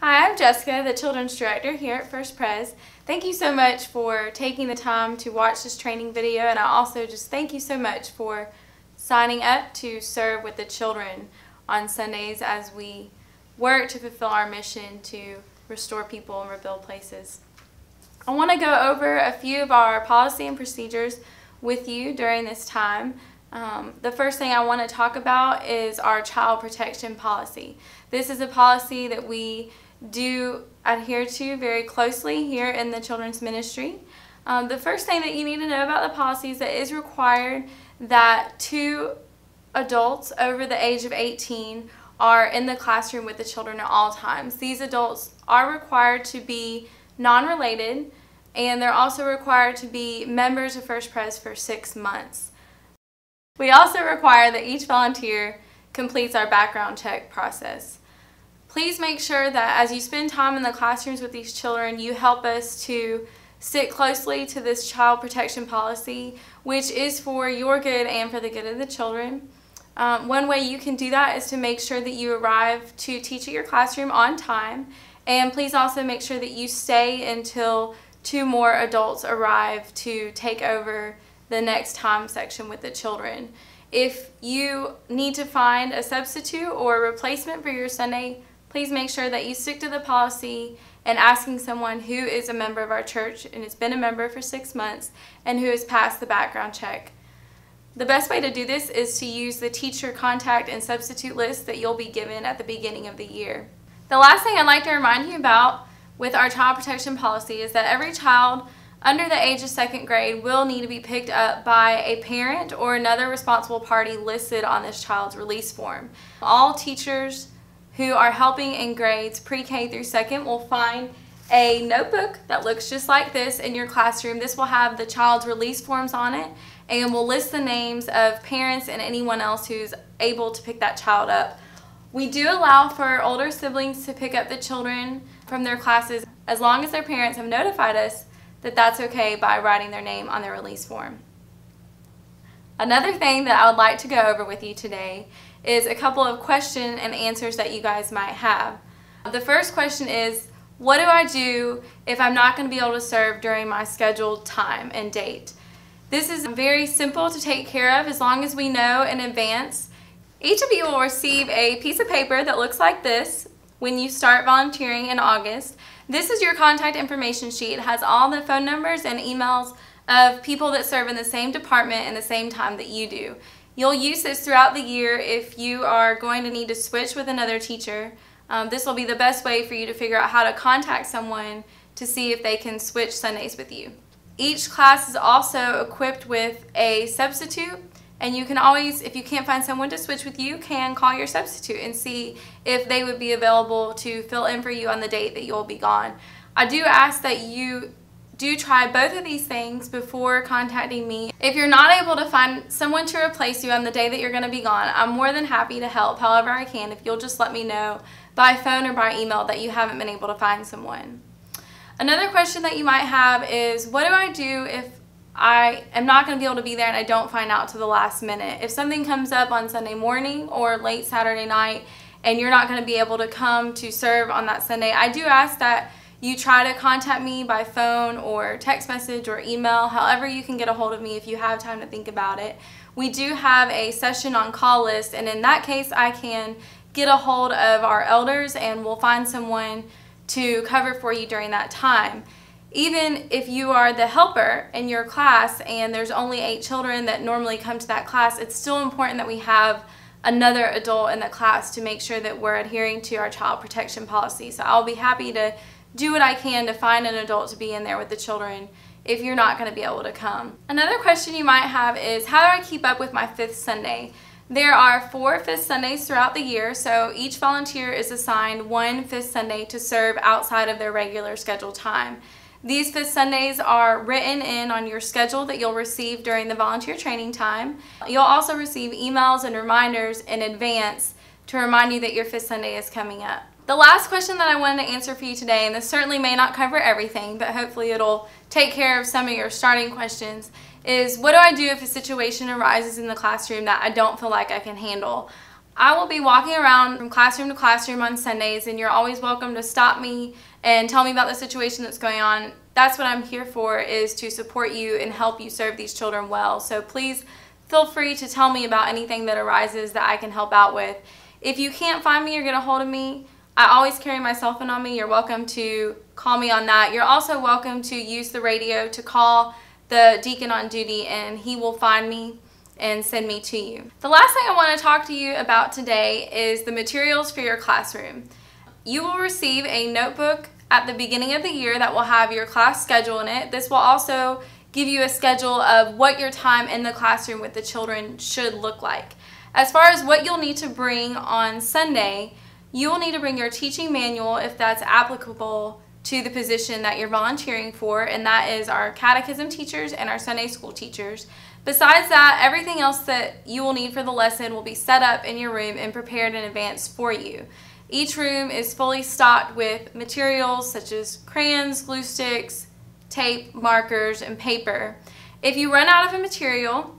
Hi, I'm Jessica, the Children's Director here at First Pres. Thank you so much for taking the time to watch this training video, and I also just thank you so much for signing up to serve with the children on Sundays as we work to fulfill our mission to restore people and rebuild places. I want to go over a few of our policy and procedures with you during this time. The first thing I want to talk about is our child protection policy. This is a policy that we do adhere to very closely here in the children's ministry. The first thing that you need to know about the policy is that it is required that 2 adults over the age of 18 are in the classroom with the children at all times. These adults are required to be non-related, and they're also required to be members of First Pres for 6 months. We also require that each volunteer completes our background check process. Please make sure that as you spend time in the classrooms with these children, you help us to stick closely to this child protection policy, which is for your good and for the good of the children. One way you can do that is to make sure that you arrive to teach at your classroom on time, and please also make sure that you stay until 2 more adults arrive to take over the next time section with the children. If you need to find a substitute or a replacement for your Sunday, please make sure that you stick to the policy and asking someone who is a member of our church and has been a member for 6 months and who has passed the background check. The best way to do this is to use the teacher contact and substitute list that you'll be given at the beginning of the year. The last thing I'd like to remind you about with our child protection policy is that every child under the age of 2nd grade will need to be picked up by a parent or another responsible party listed on this child's release form. All teachers who are helping in grades pre-K through 2nd will find a notebook that looks just like this in your classroom. This will have the child's release forms on it and will list the names of parents and anyone else who's able to pick that child up. We do allow for older siblings to pick up the children from their classes as long as their parents have notified us that that's okay by writing their name on their release form. Another thing that I would like to go over with you today is a couple of question and answers that you guys might have. The first question is, what do I do if I'm not going to be able to serve during my scheduled time and date? This is very simple to take care of as long as we know in advance. Each of you will receive a piece of paper that looks like this when you start volunteering in August. This is your contact information sheet. It has all the phone numbers and emails of people that serve in the same department and the same time that you do. You'll use this throughout the year if you are going to need to switch with another teacher. This will be the best way for you to figure out how to contact someone to see if they can switch Sundays with you. Each class is also equipped with a substitute, and you can always, if you can't find someone to switch with you, can call your substitute and see if they would be available to fill in for you on the date that you'll be gone. I do ask that you do try both of these things before contacting me. If you're not able to find someone to replace you on the day that you're going to be gone, I'm more than happy to help however I can if you'll just let me know by phone or by email that you haven't been able to find someone. Another question that you might have is, what do I do if I am not going to be able to be there and I don't find out to the last minute? If something comes up on Sunday morning or late Saturday night and you're not going to be able to come to serve on that Sunday, I do ask that you try to contact me by phone or text message or email, however you can get a hold of me if you have time to think about it. We do have a session on call list, and in that case I can get a hold of our elders and we'll find someone to cover for you during that time. Even if you are the helper in your class and there's only 8 children that normally come to that class, it's still important that we have another adult in the class to make sure that we're adhering to our child protection policy. So I'll be happy to do what I can to find an adult to be in there with the children if you're not going to be able to come. Another question you might have is, how do I keep up with my 5th Sunday? There are 4 5th Sundays throughout the year, so each volunteer is assigned 1 5th Sunday to serve outside of their regular scheduled time. These 5th Sundays are written in on your schedule that you'll receive during the volunteer training time. You'll also receive emails and reminders in advance to remind you that your 5th Sunday is coming up. The last question that I wanted to answer for you today, and this certainly may not cover everything, but hopefully it'll take care of some of your starting questions, is what do I do if a situation arises in the classroom that I don't feel like I can handle? I will be walking around from classroom to classroom on Sundays, and you're always welcome to stop me and tell me about the situation that's going on. That's what I'm here for, is to support you and help you serve these children well. So please feel free to tell me about anything that arises that I can help out with. If you can't find me or get a hold of me, I always carry my cell phone on me. You're welcome to call me on that. You're also welcome to use the radio to call the deacon on duty, and he will find me and send me to you. The last thing I want to talk to you about today is the materials for your classroom. You will receive a notebook at the beginning of the year that will have your class schedule in it. This will also give you a schedule of what your time in the classroom with the children should look like. As far as what you'll need to bring on Sunday, you will need to bring your teaching manual if that's applicable to the position that you're volunteering for, and that is our catechism teachers and our Sunday school teachers. Besides that, everything else that you will need for the lesson will be set up in your room and prepared in advance for you. Each room is fully stocked with materials such as crayons, glue sticks, tape, markers, and paper. If you run out of a material,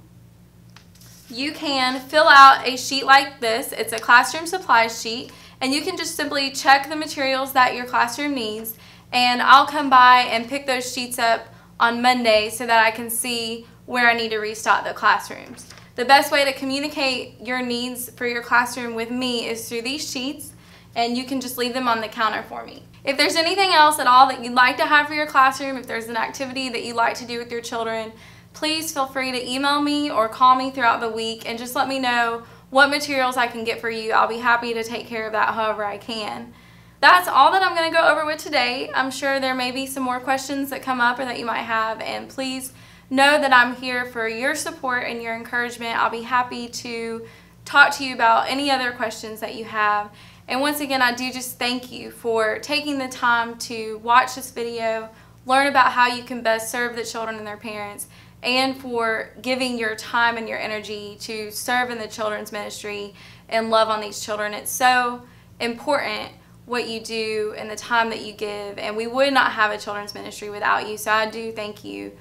you can fill out a sheet like this. It's a classroom supplies sheet, and you can just simply check the materials that your classroom needs, and I'll come by and pick those sheets up on Monday so that I can see where I need to restock the classrooms. The best way to communicate your needs for your classroom with me is through these sheets, and you can just leave them on the counter for me. If there's anything else at all that you'd like to have for your classroom, if there's an activity that you'd like to do with your children, please feel free to email me or call me throughout the week and just let me know what materials I can get for you. I'll be happy to take care of that however I can. That's all that I'm going to go over with today. I'm sure there may be some more questions that come up or that you might have, and please know that I'm here for your support and your encouragement. I'll be happy to talk to you about any other questions that you have. And once again, I do just thank you for taking the time to watch this video, learn about how you can best serve the children and their parents, and for giving your time and your energy to serve in the children's ministry and love on these children. It's so important what you do and the time that you give, and we would not have a children's ministry without you. So I do thank you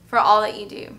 for all that you do.